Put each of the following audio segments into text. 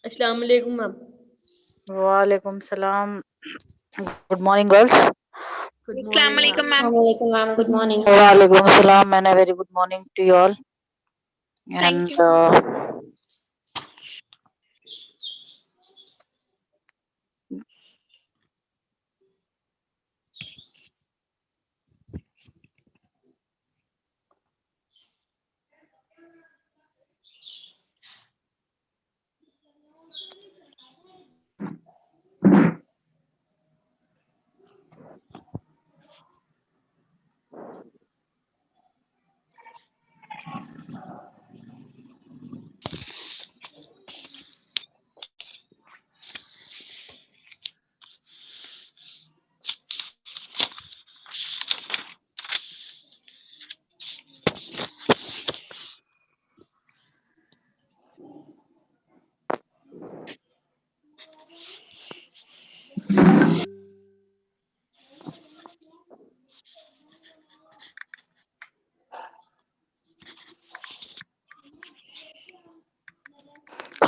Assalamu alaikum, ma'am. Walaikum salam. Good morning, girls. Good morning, Assalamualaikum, ma'am. ma'am. Assalamualaikum, ma'am. Good morning. Walaikum salam, and a very good morning to you all. Thank And you.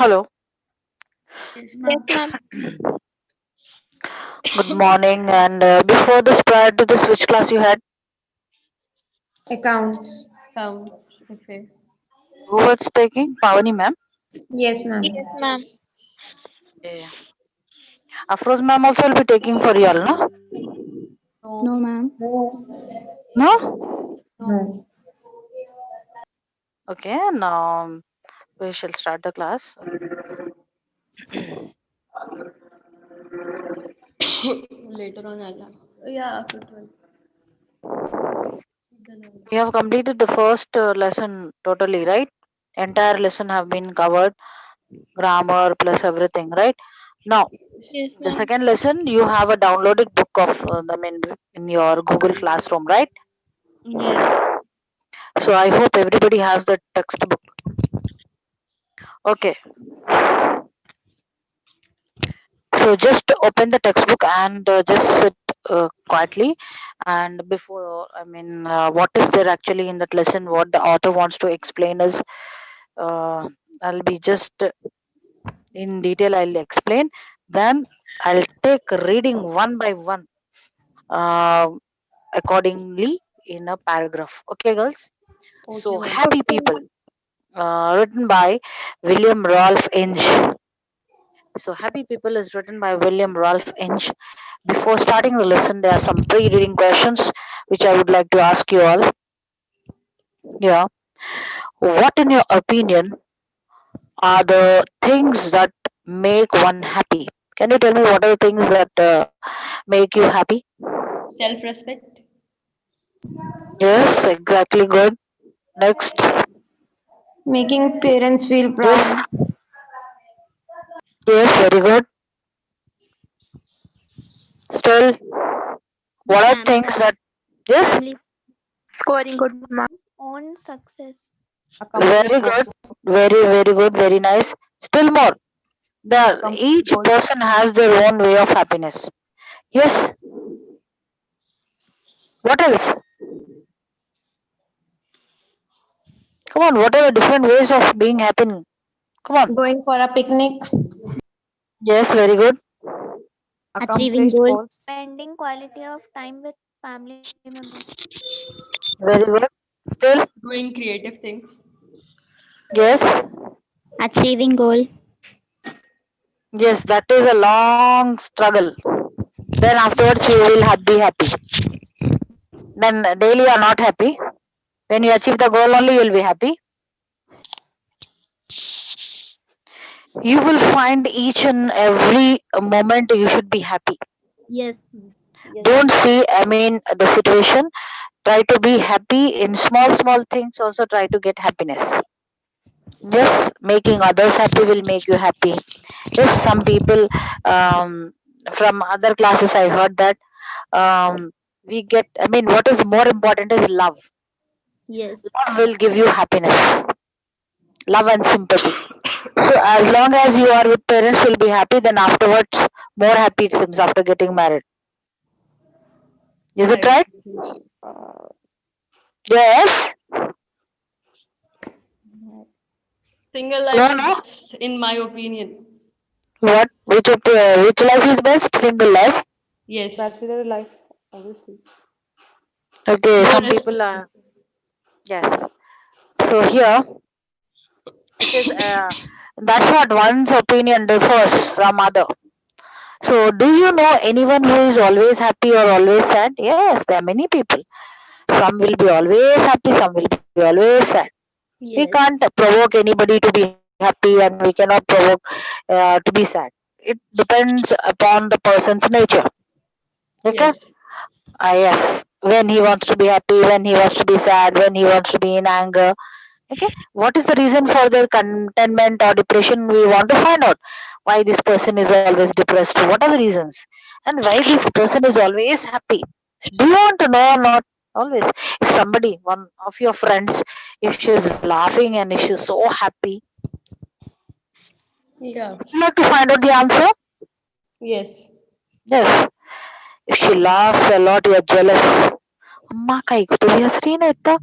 hello, Yes, Yes, ma'am. ma'am. good morning. And before this, prior to this, which class you had? Accounts. Count. Okay. Who was taking? Pavani, ma'am. Yes, ma'am. Yes, ma'am. Yeah. Afroz, ma'am, also will be taking for you all, no? No, No, ma'am. No. No? no. No. Okay, now we shall start the class. Later on, I'll have. Yeah, after 12. Then I will. We have completed the first lesson totally, right? Entire lesson have been covered, grammar plus everything, right? Now, Yes, the ma'am. second lesson, you have a downloaded book of, in your Google Classroom, right? Yes. So I hope everybody has the textbook. Okay. So just open the textbook and just sit quietly. And before, what is there actually in that lesson? What the author wants to explain is, I'll be just in detail. I'll explain. Then I'll take reading one by one, uh, accordingly in a paragraph. Okay, girls. Okay, So ma'am. happy Okay, people, ma'am. written by William Ralph Inge. So happy people is written by William Ralph Inge. Before starting the lesson, there are some pre-reading questions which I would like to ask you all. Yeah. What, in your opinion, are the things that make one happy? Can you tell me what are the things that make you happy? Self-respect. Yes, exactly. Good. Next. Making parents feel Yes. proud. Yes, very good. Still, what are Family, things that? Yes. family scoring good marks on success. Very good. Very, very good. Very nice. Still more. Each person has their own way of happiness. Yes. What else? Come on. What are the different ways of being happy? Come on. Going for a picnic. Yes. Very good. Achieving goal. Spending quality of time with family members. Very good. Still. Doing creative things. Yes. Achieving goal. Yes. That is a long struggle. Then afterwards you will be happy. Then daily you are not happy. When you achieve the goal only, you will be happy. You will find each and every moment you should be happy. Yes. Don't see, the situation. Try to be happy in small, small things. Also try to get happiness. Yes, making others happy will make you happy. Yes, some people, from other classes, I heard that, we get, what is more important is love. Yes. Love will give you happiness. Love and sympathy. So as long as you are with parents, will be happy. Then afterwards, more happy it seems after getting married. Is Yeah, it I right? think so. Yes. Single No, life is no. best, in my opinion. What? Which life is best? Single life. Yes. Bachelor life, obviously. Okay, No some people are. Yes. So here it is. That's what one's opinion differs from other. So, do you know anyone who is always happy or always sad? Yes, there are many people. Some will be always happy, some will be always sad. We Yes. can't provoke anybody to be happy and we cannot provoke to be sad. It depends upon the person's nature. Okay? Yes. Yes. When he wants to be happy, when he wants to be sad, when he wants to be in anger. Okay? What is the reason for their contentment or depression? We want to find out why this person is always depressed. What are the reasons? And why this person is always happy? Do you want to know or not? Always. If somebody, one of your friends, if she is laughing and if she is so happy, Yeah. would you like to find out the answer? Yes. Yes. If she laughs a lot, you are jealous. अम्मा काई को तो भी हंस रही है ना इतना.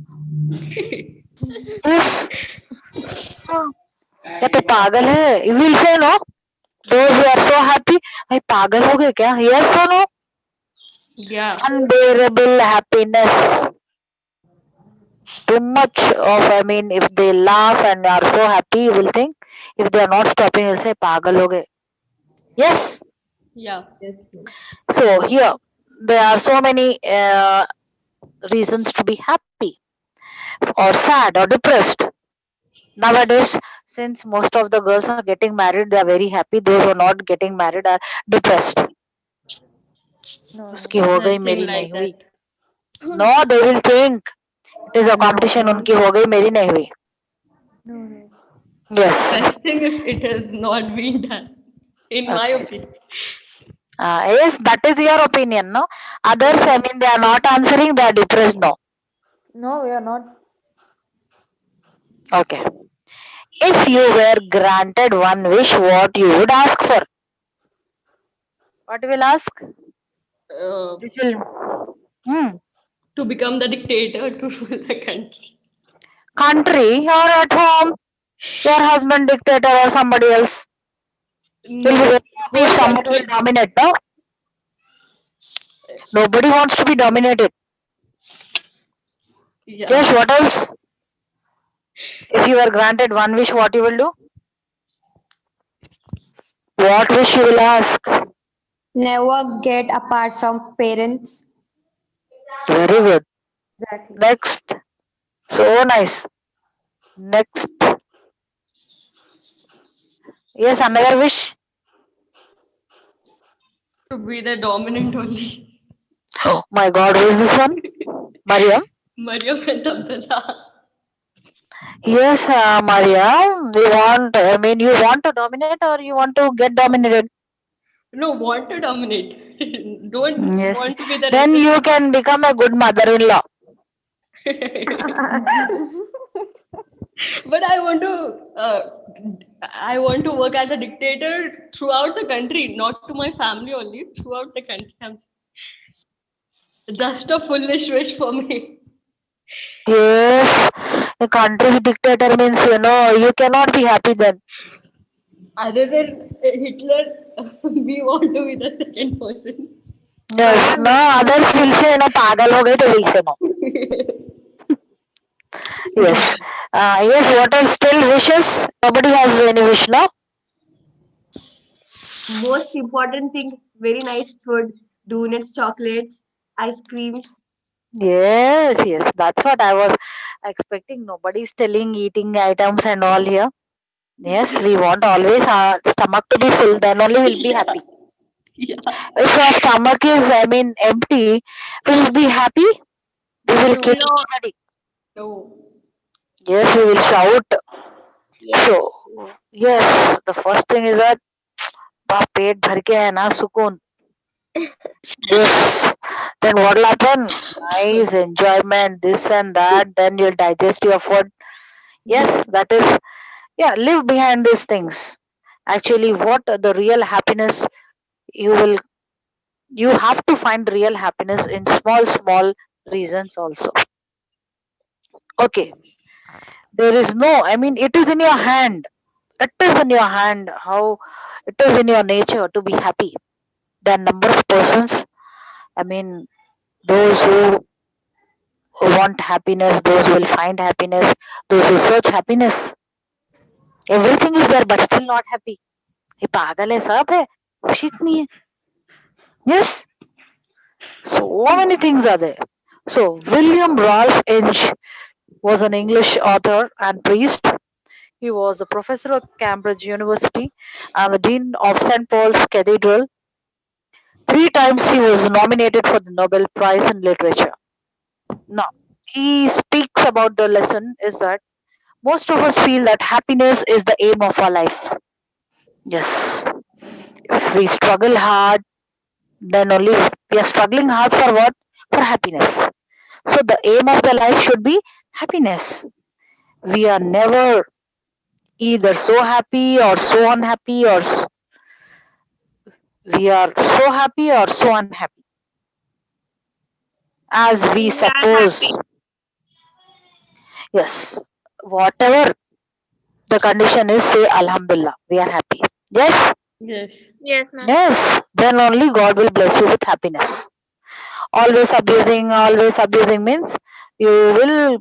Yes. या तो पागल है. You will say no. Those who are so happy, भाई पागल हो गए क्या? Yes or no? Yeah. Unbearable happiness. Too much of, I mean, if they laugh and are so happy, you will think. If they are not stopping, you'll say पागल हो गए. Yes. Yeah. Yes. So here there are so many reasons to be happy or sad or depressed. Nowadays, since most of the girls are getting married, they are very happy. Those who are not getting married are depressed. No, उसकी no. हो गई Nothing मेरी like नहीं हुई. that. No, they will think it is a competition. उनकी हो गई मेरी नहीं हुई. No, no. Yes. Best thing if it has not been done, in my Okay. opinion. Yes, that is your opinion, no? Others, I mean, they are not answering. They are depressed. No. No, we are not. Okay. If you were granted one wish, what you would ask for? What you will ask? This will. To become the dictator to rule the country. Country or at home, your husband dictator or somebody else. You'll be No. very happy if Whole somebody will country. dominate. No, nobody wants to be dominated. Yeah. Yes. What else? If you were granted one wish, what you will do? What wish you will ask? Never get apart from parents. Very good. Exactly. Next. So nice. Next. Yes, another wish. To be the dominant only. Oh my God, who is this one? Mariam. Maria and Abdullah. Yes, Mariam. You want? I mean, you want to dominate or you want to get dominated? No, want to dominate. Don't Yes. want to be the Then richest. you can become a good mother-in-law. But I want to work as a dictator throughout the country, not to my family only, throughout the country. Just a foolish wish for me. Yes, a country's dictator means you cannot be happy then. Other than Hitler, we want to be the second person. Yes, no, others will say no, pagal ho gaye to will say no. Yes, yes. What else? Still wishes. Nobody has any wish, no. Most important thing, very nice food, donuts, chocolates, ice creams. Yes, yes. That's what I was expecting. Nobody's telling eating items and all here. Yes, we want always our stomach to be full. Then only we'll be happy. Yeah. If our stomach is, I mean, empty, we'll be happy. We will kill anybody. No. Yes, we will shout. Yes. So, yes, the first thing is that बाप पेट भर के है ना सुकून. Yes. Then what will happen? Nice enjoyment, this and that. Then you'll digest your food. Yes, that is, yeah, live behind these things. Actually, what the real happiness you will, you have to find real happiness in small reasons also. Okay. There is no, I mean, it is in your hand. It is in your hand how It is in your nature to be happy. There are number of persons, I mean, those who want happiness, those who will find happiness, those who search happiness. Everything is there, but still not happy. ये पागल है, सब है, खुशी नहीं है. Yes, so many things are there. So William Ralph Inge was an English author and priest. He was a professor at Cambridge University and the dean of St. Paul's Cathedral. 3 times he was nominated for the Nobel Prize in Literature. Now, he speaks about the lesson is that most of us feel that happiness is the aim of our life. Yes. If we struggle hard, then only we are struggling hard for what? For happiness. So the aim of the life should be happiness. We are never either so happy or so unhappy, or we are so happy or so unhappy. As we suppose, yes, whatever the condition is, say Alhamdulillah, we are happy. Yes, Yes. Yes, ma'am. yes, then only God will bless you with happiness. Always abusing means you will,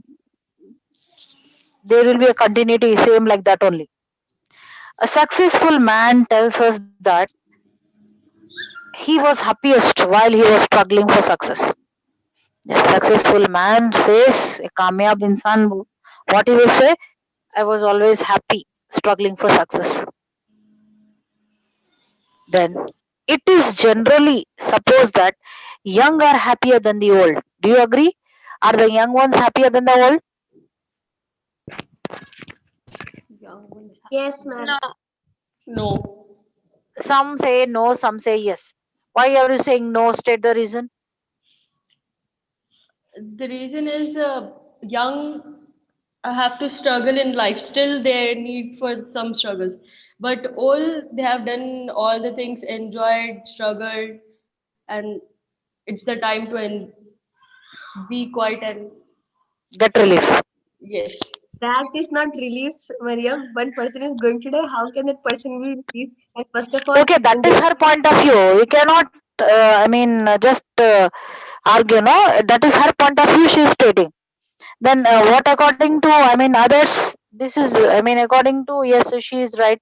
there will be a continuity, same like that only. A successful man tells us that he was happiest while he was struggling for success. A successful man says, a kamyab insan, what he will say, I was always happy struggling for success. Then it is generally supposed that young are happier than the old. Do you agree? Are the young ones happier than the old? Young ones. Yes, ma'am. No. No. Some say no, some say yes. Why are you saying no? State the reason. The reason is young have to struggle in life. Still, there need for some struggles. But old, they have done all the things, enjoyed, struggled, and it's the time to be quiet and Get relief. yes. That is not relief, Mariam. One person is going to die. How can that person be in peace? And first of all, Okay, that is her point of view. You cannot, just argue, no? That is her point of view she is stating. Then what according to, others? This is, according to, yes, she is right.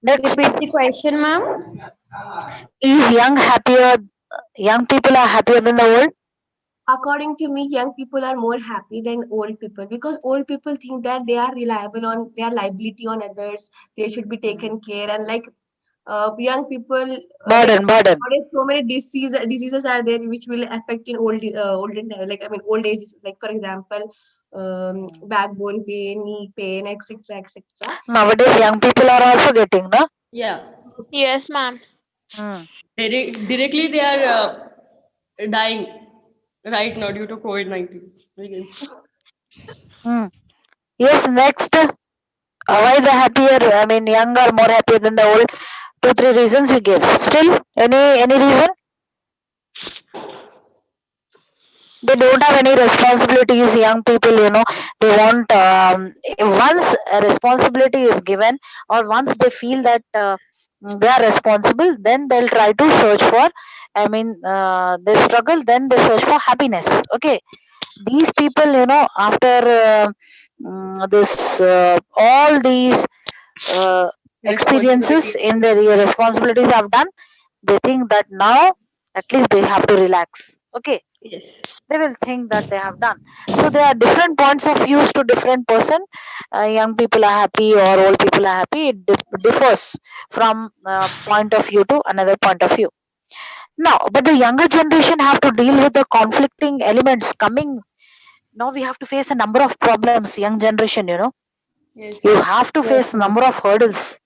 Next, Repeat the question, ma'am. is young people are happier than the old? according to me, young people are more happy than old people because old people think that they are reliable on their liability on others. They should be taken care and like young people. Burden. Nowadays, so many diseases are there which will affect in old age. Like for example, backbone pain, knee pain, etc., etc. Nowadays, young people are also getting, no? Yeah. Yes, ma'am. Directly, they are dying right now due to COVID-19. Yes, next. Why the happier, young are more happier than the old? 2-3 reasons you give. Still, any reason? They don't have any responsibilities. Young people, they want, once a responsibility is given or once they feel that they are responsible, then they'll try to search for, they struggle, then they search for happiness. Okay, these people, after this all these experiences in their responsibilities have done, they think that now at least they have to relax. Okay, Yes. they will think that they have done. So there are different points of views to different person. Young people are happy or old people are happy. It differs from point of view to another point of view. Now, but the younger generation have to deal with the conflicting elements coming. Now we have to face a number of problems. Young generation, Yes. you have to face a number of hurdles,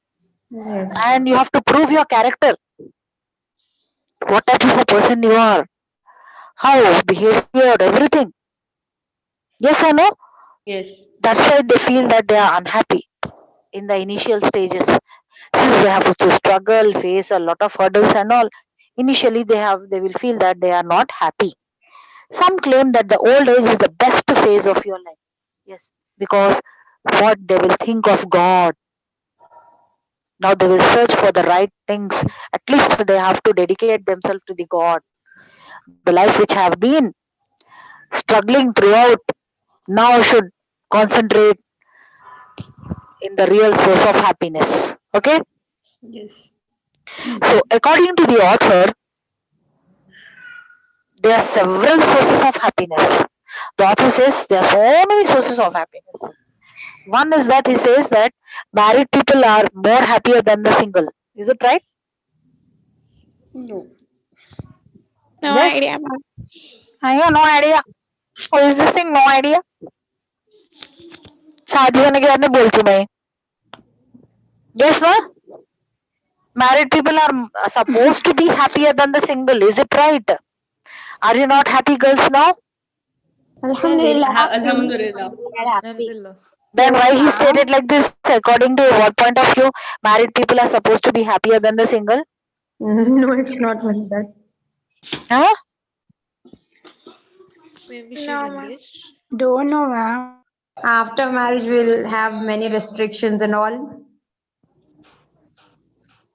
Yes. and you have to prove your character. What type of a person you are, how behavior, everything. Yes or no? Yes. That's why they feel that they are unhappy in the initial stages. Since they have to struggle, face a lot of hurdles and all, initially they will feel that they are not happy. Some claim that the old age is the best phase of your life. Yes, because what they will think of God. Now they will search for the right things. At least they have to dedicate themselves to the God. The life which have been struggling throughout now should concentrate in the real source of happiness. Okay? Yes. So according to the author, there are several sources of happiness. The author says there are so many sources of happiness. One is that he says that married people are more happier than the single. Is it right? No. No Yes. idea, ma'am. I have no idea. Who is this thing? No idea. शादी होने के बाद में बोलती मैं. Yes, no? Married people are supposed to be happier than the single. Is it right? Are you not happy, girls, now? Alhamdulillah. Alhamdulillah. Alhamdulillah. Then Yes, why he ma'am. stated like this? According to what point of view, married people are supposed to be happier than the single? No, it's not like that. Huh? Maybe she's No, ma'am. English. Don't know, ma'am. After marriage, we'll have many restrictions and all.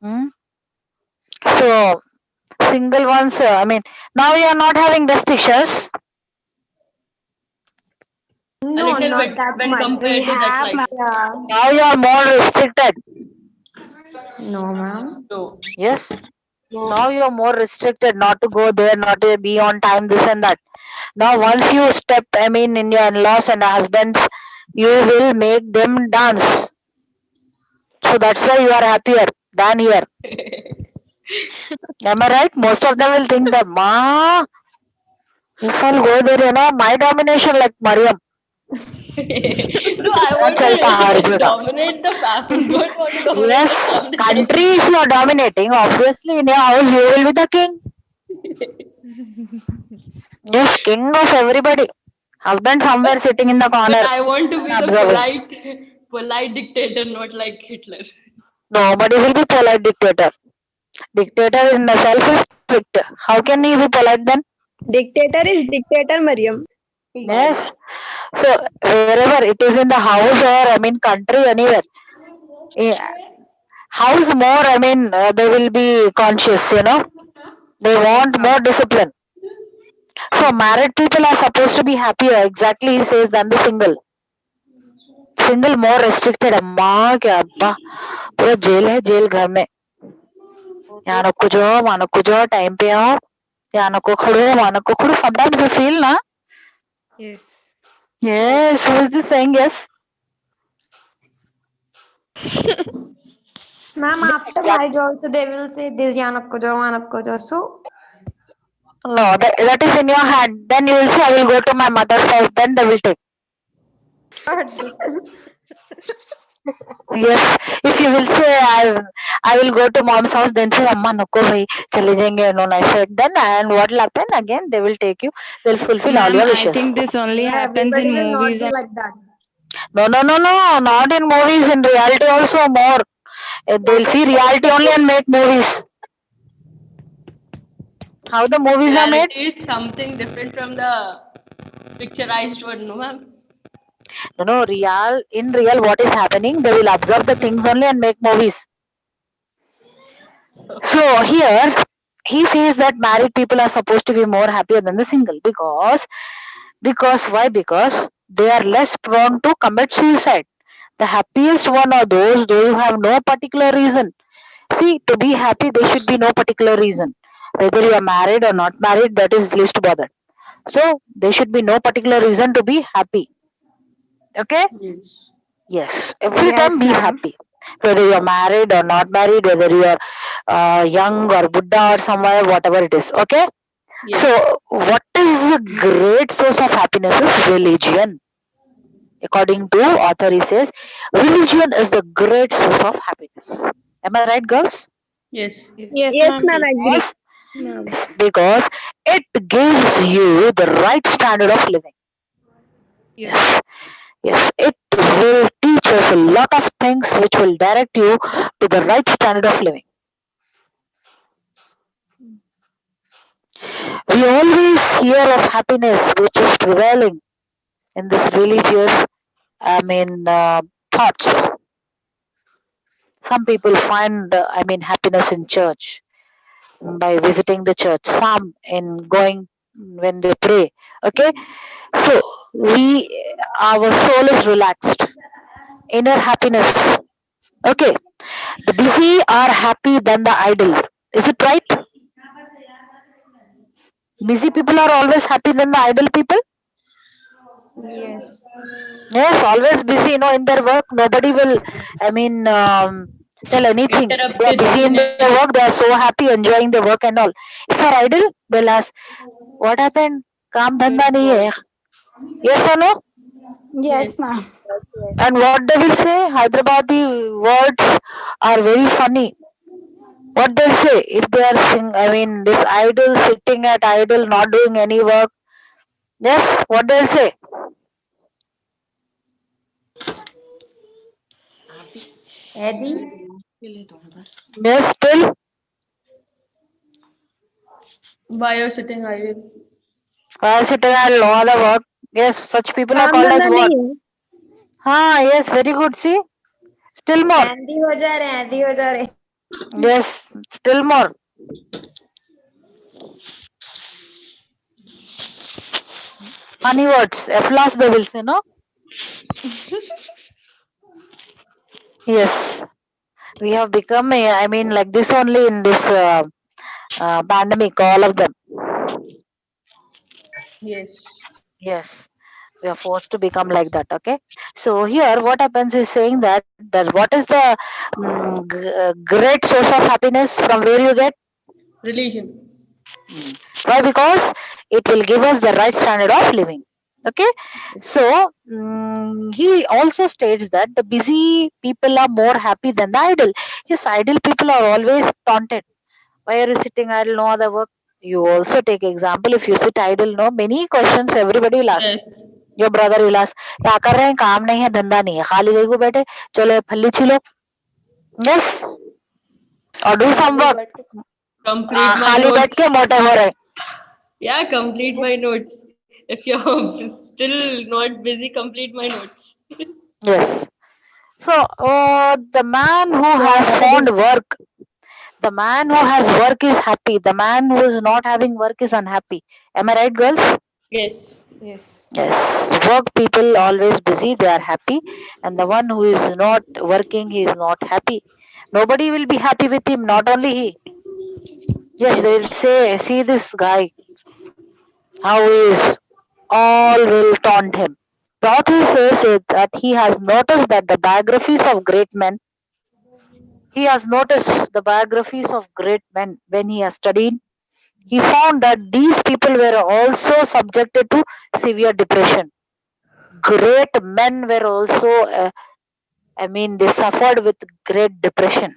Hmm? So, single ones, I mean, now you are not having restrictions. No, little not bit that when much. compared We to that have, life. ma'am. Yeah. Now you are more restricted. No, ma'am. No. Yes. Now you are more restricted not to go there, not to be on time, this and that. Now, once you step, I mean, in your in-laws and husbands, you will make them dance. So that's why you are happier than here. Am I right? Most of them will think that, Ma, if I'll go there, my domination like Mariam. No, I want चलता हर to जगह. dominate the family. Don't want to dominate Yes, the family. country if you are dominating, obviously in your house you will be the king. Yes, king of everybody. Husband somewhere sitting in the But corner. I want to be the observing. polite dictator, not like Hitler. Nobody will be polite dictator. Dictator in itself is strict. How can he be polite then? Dictator is dictator, Mariam. Yes. So wherever it is in the house or I mean country anywhere, house more I mean they will be conscious. They want more discipline. So married people are supposed to be happier. Exactly he says than the single. Single more restricted. अम्मा क्या अब्बा पूरा jail है jail घर में. यहाँ नको जाओ वहाँ नको जाओ टाइम पे आओ यहाँ नको खड़ो वहाँ नको खड़ो. Sometimes you feel na. Yes. Yes, who is this saying yes? Ma'am, after marriage also they will say this yanakko jo, wanakko jo. So, No, that is in your hand. Then you will say, I will go to my mother's house. Then they will take. Yes, if you will say, I will go to mom's house. Then say, Amma nako bhai, chale jayenge. No, I said. Then and what will happen again? They will take you. They'll fulfill all your wishes. I think this only happens everybody in will not movies do and like that. No, not in movies. In reality also more. They'll see reality only and make movies. How the movies are made? Reality is something different from the picturized one, no ma'am? No, in real what is happening, they will observe the things only and make movies. So here he says that married people are supposed to be more happier than the single because why? Because they are less prone to commit suicide. The happiest one are those who have no particular reason. See, to be happy there should be no particular reason. Whether you are married or not married, that is least bothered. So there should be no particular reason to be happy. Okay? Yes. Yes, every Yes, time be ma'am. happy. Whether you are married or not married, whether you are young or Buddha or somewhere, whatever it is. Okay? Yes. So, what is the great source of happiness is religion. According to author, he says, religion is the great source of happiness. Am I right, girls? Yes. Yes, Yes, ma'am. I agree. Because, because it gives you the right standard of living. Yes. Yes, it will teach us a lot of things which will direct you to the right standard of living. We always hear of happiness which is prevailing in this religious, thoughts. Some people find, happiness in church by visiting the church. Some in going when they pray. Okay, so our soul is relaxed, inner happiness. Okay, the busy are happy than the idle. Is it right? Busy people are always happy than the idle people. Yes. Yes, always busy, in their work. Nobody will, I mean, tell anything. They are Interrupted busy in their work. They are so happy enjoying their work and all. If you are idle, they'll ask, "What happened? Kaam dhanda Good nahi hai." boy. Yes or no? Yes. Yes, ma'am. And what they will say? Hyderabadi words are very funny. What they'll say if they are this idle, sitting at idle, not doing any work. Yes, what they'll say? Eddie? Yes, still. Why you're sitting idle? Sitting at no other work. Yes, such people are काम called as धंधा what? नहीं है. Yes, very good. See, still more. Andy हो जा रहे हैं, Andy हो जा रहे हैं. Yes, still more. Funny words. F-last they will say, no? Yes, we have become, like this only in this pandemic, all of them. Yes. Yes, we are forced to become like that. Okay, so here what happens is saying that what is the great source of happiness from where you get? Religion. Why? Because it will give us the right standard of living. Okay, so he also states that the busy people are more happy than the idle. Yes, idle people are always taunted. Why are you sitting idle? No other work. You also take example. If you sit idle, no, many questions everybody will ask. Yes. Your brother will ask, क्या कर रहे हैं? काम नहीं है, धंधा नहीं है, खाली गई को बैठे, चलो ये फल्ली छिलो. Yes, or do some work. Complete my खाली बैठ notes. के मोटे हो रहे. Yeah, complete my notes. If you're still not busy, complete my notes. Yes. So the man who has found work, the man who has work is happy. The man who is not having work is unhappy. Am I right, girls? Yes. Yes. Yes. Work people always busy. They are happy, and the one who is not working, he is not happy. Nobody will be happy with him. Not only he. Yes, they will say, "See this guy, how he is." All will taunt him. What he says is that he has noticed that the biographies of great men, he has noticed the biographies of great men when he has studied. He found that these people were also subjected to severe depression. Great men were also, they suffered with great depression.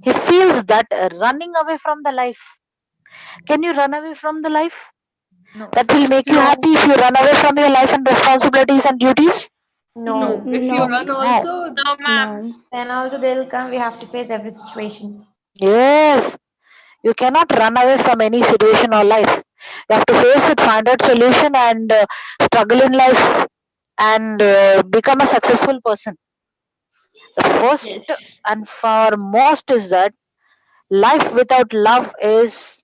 He feels that running away from the life. Can you run away from the life? No. That will make you happy if you run away from your life and responsibilities and duties? No. No. If you run also, No, ma'am. Then also they'll come. We have to face every situation. Yes. You cannot run away from any situation or life. You have to face it, find out solution, and struggle in life and become a successful person. The first yes. and foremost is that life without love is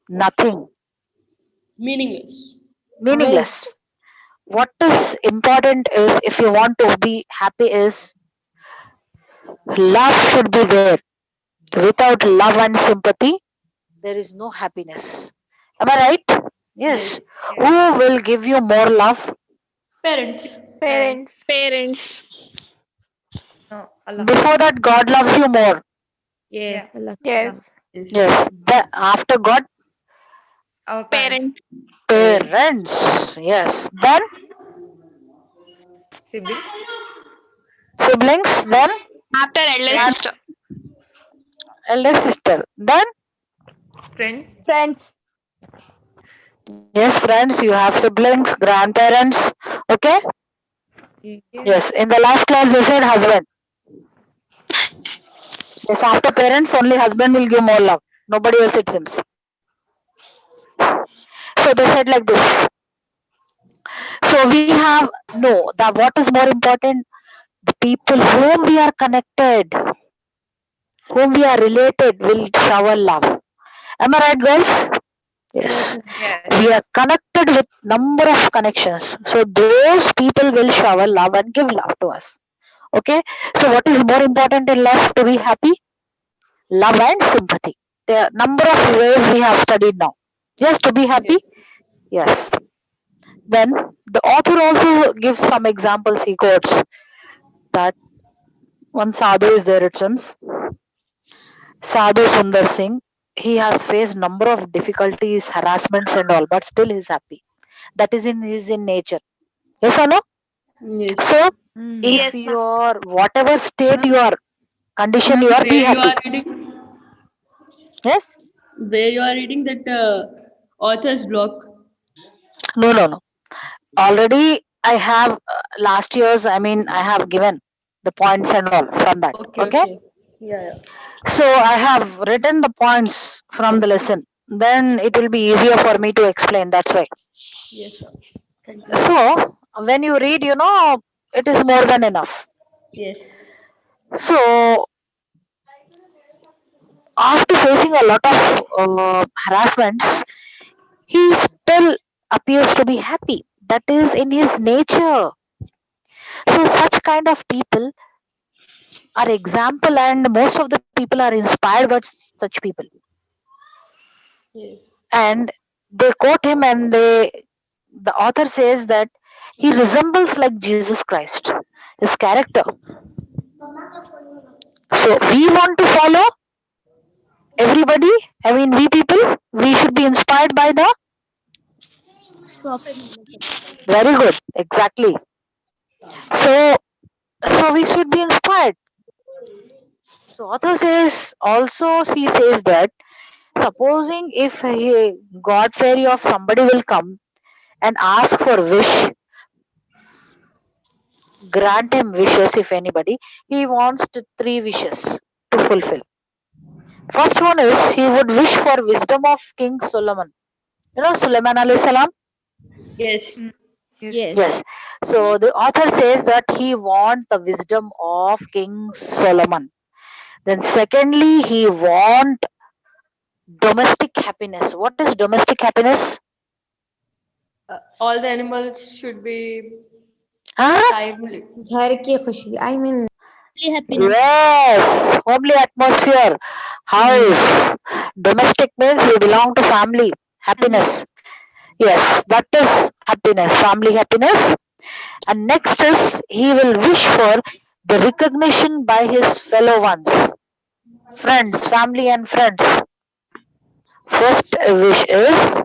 nothing, Meaningless. meaningless. What is important is if you want to be happy is love should be there. Without love and sympathy, there is no happiness. Am I right? Yes. Who will give you more love? Parents. Parents. Parents. No. Allah. Before that, God loves you more. Yeah. Yes. Yes. After God, Our parents. Parents. parents. Yes. Then Siblings. siblings. Then After elder sister. elder sister. Then Friends. Friends. yes, friends. You have siblings, grandparents. Okay. Yes. In the last class, they said husband. Yes. After parents, only husband will give more love. Nobody else it seems. So they said like this. So we have no. What is more important? The people whom we are connected, whom we are related, will shower love. Am I right, guys? Yes. We are connected with number of connections. So those people will shower love and give love to us. Okay. So what is more important in life to be happy? Love and sympathy. There are number of ways we have studied now. Yes, to be happy. Yes. Then the author also gives some examples. He quotes that one sadhu is there, it seems. Sadhu Sundar Singh. He has faced number of difficulties, harassments and all, but still he is happy. That is in his in nature. Yes or no? Yes. So if you are whatever state you are, condition you are, be Where you happy. are reading, Yes? where you are reading that author's block. No. Already I have last year's, I mean, I have given the points and all from that. Okay? Yeah. So I have written the points from the lesson. Then it will be easier for me to explain. That's why. Yes, sir. Thank you. So when you read, it is more than enough. Yes. So after facing a lot of harassments, he still appears to be happy. That is in his nature. So such kind of people are example, and most of the people are inspired by such people. Yes. And they quote him, and the author says that he resembles like Jesus Christ, his character. So we want to follow everybody. I mean, we people, we should be inspired by the. Very good, exactly. So we should be inspired. So author says also, he says that supposing if God fairy of somebody will come and ask for wish, grant him wishes. If anybody, he wants three wishes to fulfill. First one is he would wish for wisdom of King Solomon. Sulaiman alayhi salam. Yes. Yes. So the author says that he wants the wisdom of King Solomon. Then secondly, he want domestic happiness. What is domestic happiness? All the animals should be Huh? timely. घर की खुशी I mean Happiness. Yes, homely atmosphere, house. Domestic means you belong to family. Happiness. Yes, that is happiness, family happiness. And next is he will wish for the recognition by his fellow ones, friends, family and friends. First wish is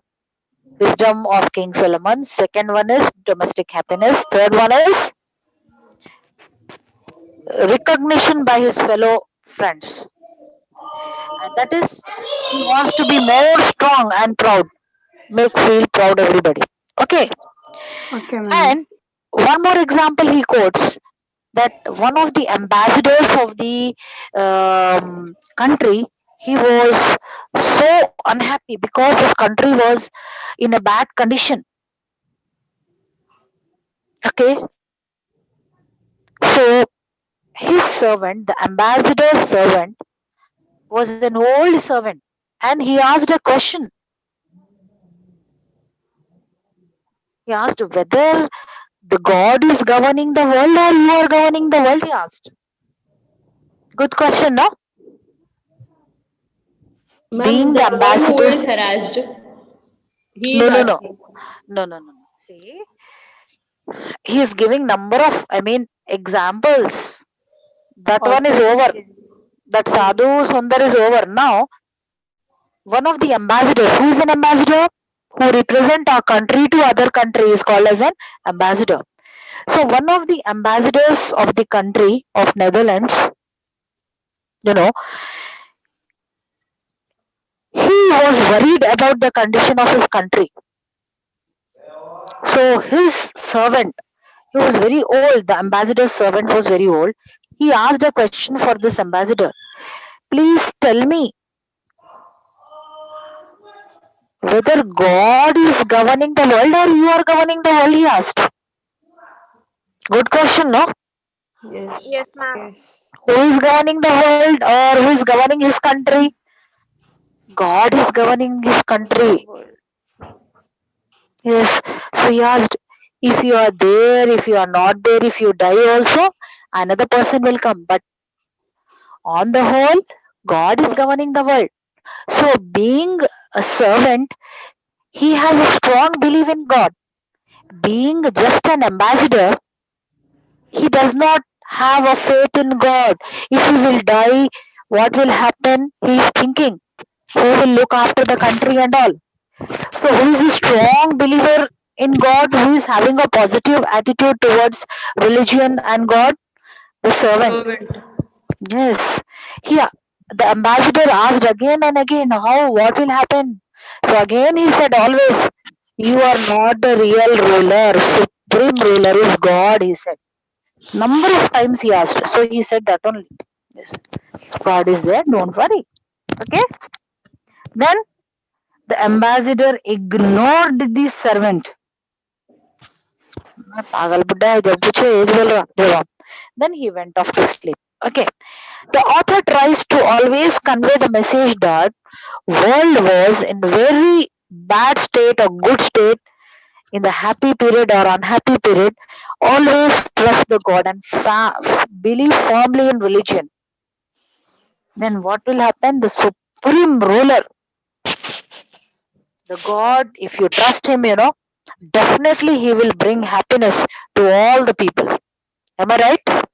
wisdom of King Solomon. Second one is domestic happiness. Third one is recognition by his fellow friends. And that is, he wants to be more strong and proud, feel proud everybody. Okay. okay ma'am. And one more example he quotes, that one of the ambassadors of the country, he was so unhappy because his country was in a bad condition. Okay. So his servant, the ambassador's servant, was an old servant, and he asked a question. He asked whether the God is governing the world or you are governing the world, he asked. Good question, no? Being the Ma'am, the one who ambassador. is harassed, he No, is no, no. asking. No. See, he is giving number of, examples. That one is over. That Sadhu Sundar is over. Now, one of the ambassadors, who is an ambassador? Who represent our country to other country is called as an ambassador. So one of the ambassadors of the country of Netherlands, he was worried about the condition of his country. So his servant, he was very old, the ambassador's servant was very old. He asked a question for this ambassador. Please tell me whether God is governing the world or you are governing the world, he asked. Good question, no? Yes. Yes, ma'am. Yes. Who is governing the world or who is governing his country? God is governing his country. World. Yes. So he asked, if you are there, if you are not there, if you die also, another person will come. But on the whole, God is governing the world. So being a servant, he has a strong belief in God. Being just an ambassador, he does not have a faith in God. If he will die, what will happen? He is thinking, who will look after the country and all. So who is a strong believer in God, who is having a positive attitude towards religion and God? The servant. Servant. Yes. Here, the ambassador asked again and again, how, what will happen? So again he said always, you are not the real ruler. Supreme ruler is God, he said. Number of times he asked. So he said that only. Yes. God is there, don't worry. Okay. Then the ambassador ignored the servant. मैं पागल बुड्ढा है जब पूछो as बोल रहा देखो. Then he went off to sleep. Okay. The author tries to always convey the message that world was in very bad state or good state, in the happy period or unhappy period. Always trust the God and believe firmly in religion. Then what will happen? The supreme ruler, the God, if you trust him, definitely he will bring happiness to all the people. Am I right?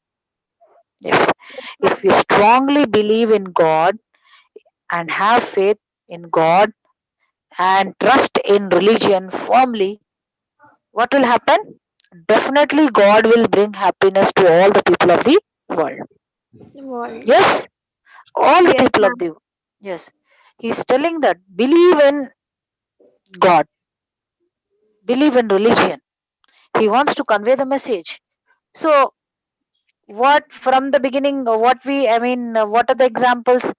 If you strongly believe in God and have faith in God and trust in religion firmly, what will happen? Definitely God will bring happiness to all the people of the world. World. Yes? All the Yes, people of ma'am. the yes. He's telling that believe in God, believe in religion. He wants to convey the message. So what from the beginning, what are the examples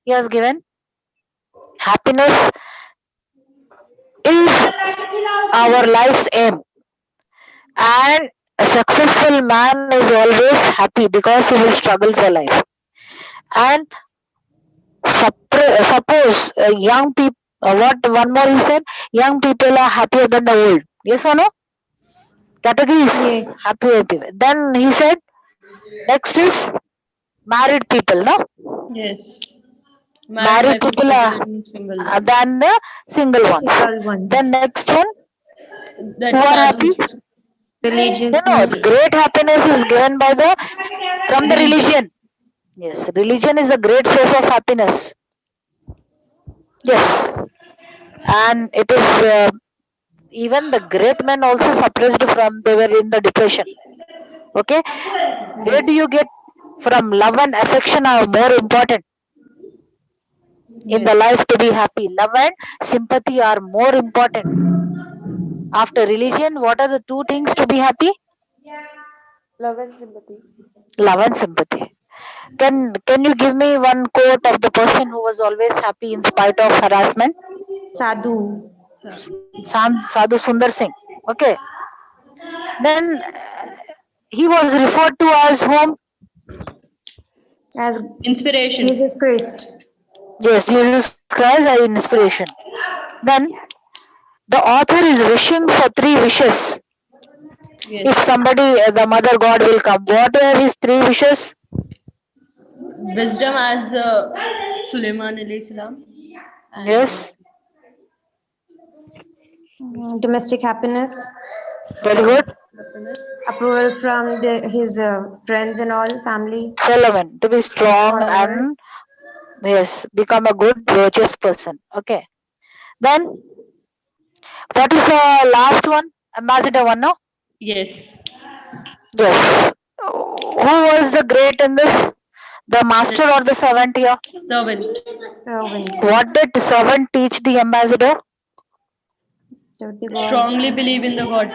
he has given? Happiness is our life's aim, and a successful man is always happy because he will struggle for life. And suppose young people, what one more he said, young people are happier than the old. Yes or no? Categories, Yes. happier people. Then he said, next is married people, no? Yes. Married Married life is people better are than single. than the single ones. Single ones. Then next one, That who are happy? sadhu. No, Religious no, means great happiness is given by the from the Religion. religion. Yes, religion is a great source of happiness. Yes, and it is even the great men also suppressed from they were in the depression. Okay, where do you get from? Love and affection are more important in the Yes. life to be happy. Love and sympathy are more important. After religion, what are the two things to be happy? Love and sympathy. Love and sympathy. Can you give me one quote of the person who was always happy in spite of harassment? sadhu. Sadhu Sundar Singh. Okay. Then he was referred to as whom? As Inspiration. Jesus Christ. Yes, Jesus Christ as inspiration. Then the author is wishing for three wishes. Yes. If somebody, the mother God will come, what were his three wishes? Wisdom as Sulaiman alayhi salam. And Yes, Domestic happiness. very good. happiness. Approval from his friends and all, family, Relevant to be strong followers. and yes, become a good virtuous person. Okay. Then what is the last one? Ambassador one, no? Yes. Yes. Who was the great in this? The master or the servant here? Servant. Servant. What did the servant teach the ambassador? Serve the God. Strongly believe in the God.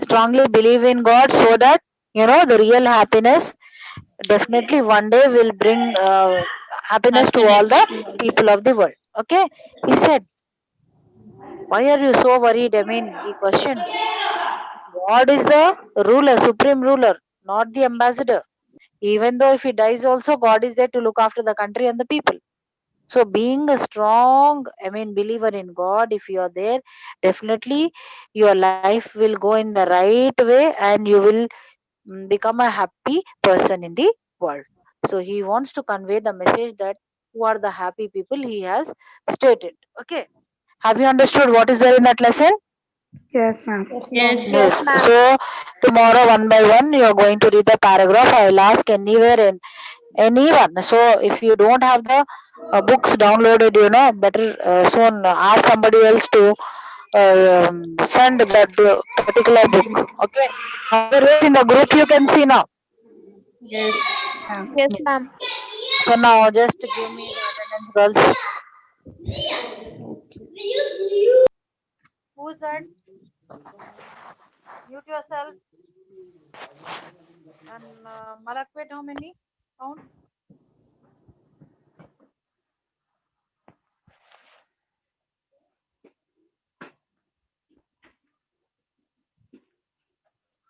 Strongly believe in God so that the real happiness definitely one day will bring happiness to all the to all. people of the world. Okay. He said, why are you so worried? I mean, he questioned. God is the ruler, supreme ruler. not the ambassador. Even though if he dies also, God is there to look after the country and the people. So being a strong, believer in God, if you are there, definitely your life will go in the right way and you will become a happy person in the world. So he wants to convey the message that who are the happy people he has stated. Okay. Have you understood what is there in that lesson? Yes, ma'am. Yes, Yes. ma'am. Yes. So tomorrow one by one you are going to read the paragraph. I will ask anywhere in anyone. So if you don't have the books downloaded, better soon ask somebody else to send that particular book. Okay. Otherwise, in the group you can see now. Yes. Yes, Yeah. ma'am. So now just give me the attendance, girls. Who is that? Mute yourself. And Malakpet, how many? Count.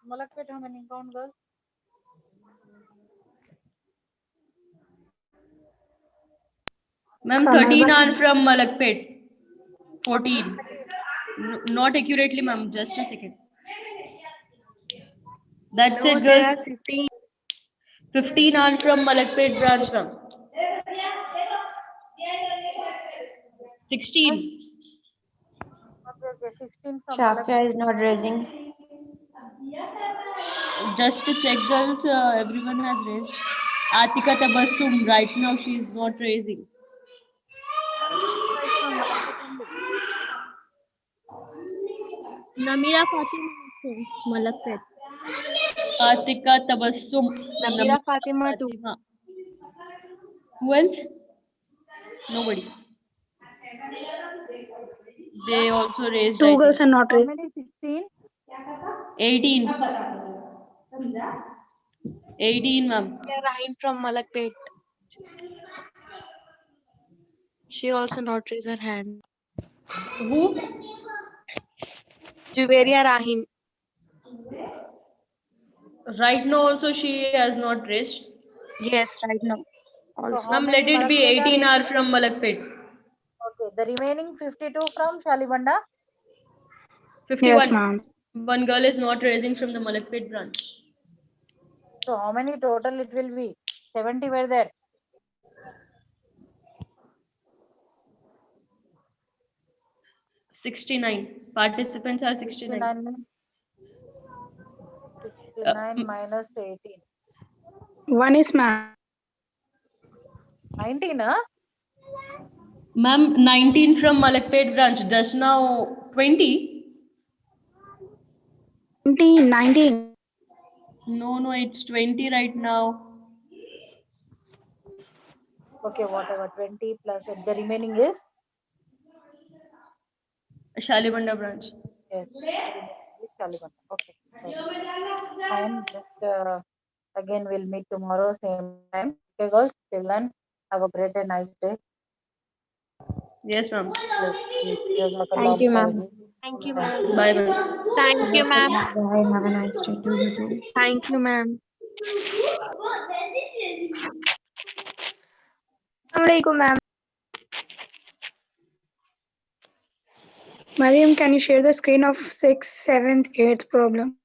Malakpet, how many? Count, girls. Ma'am, 13 are from Malakpet. 14. Not accurately, ma'am. Just a second. That's it, There are girls. 15. 15 are from Malakpet branch, ma'am. 16. Okay, 16 from Shafia Malakpet. is not raising. Just to check, girls, everyone has raised. Atika Tabassum, right now she is not raising. Atika is from Malakpet only. Namira Fatima also, Malakpet. Atika Tabassum. Namira Fatima too. Fatima. Who else? Nobody. They also raised, I Two girls think. are not How raised. many? 16? 18. 18, ma'am. Rahin from Malakpet. She also not raised her hand. Who? Juveria Rahin. Right now also she has not raised. Yes, right now. So Also. how Ma'am, many let it be Malakpet 18 are from Malakpet. Okay, the remaining 52 from Shalibanda. 51. ma'am. One girl is not raising from the Malakpet branch. So how many total it will be? 70 were there. 69. Participants are 69. 69 means 69 minus 18. One is ma'am. 19, huh? Ma'am, 19 from Malakpet branch. Just now 20. 19. No, it's 20 right now. Okay, whatever. 20 plus the remaining is? Shalibanda branch. Yes. The remaining is Shalibanda. Okay. So, fine. Just again, we'll meet tomorrow, same time. Okay, girls. Till then, have a great and nice day. Yes, ma'am. Yes. Thank you, ma'am. Thank you, ma'am. Bye, ma'am. Thank you, ma'am. Bye. Have a nice day to you too. Thank you, ma'am. Assalamualaikum, ma'am. Mariam, can you share the screen of 6th, 7th, 8th problem?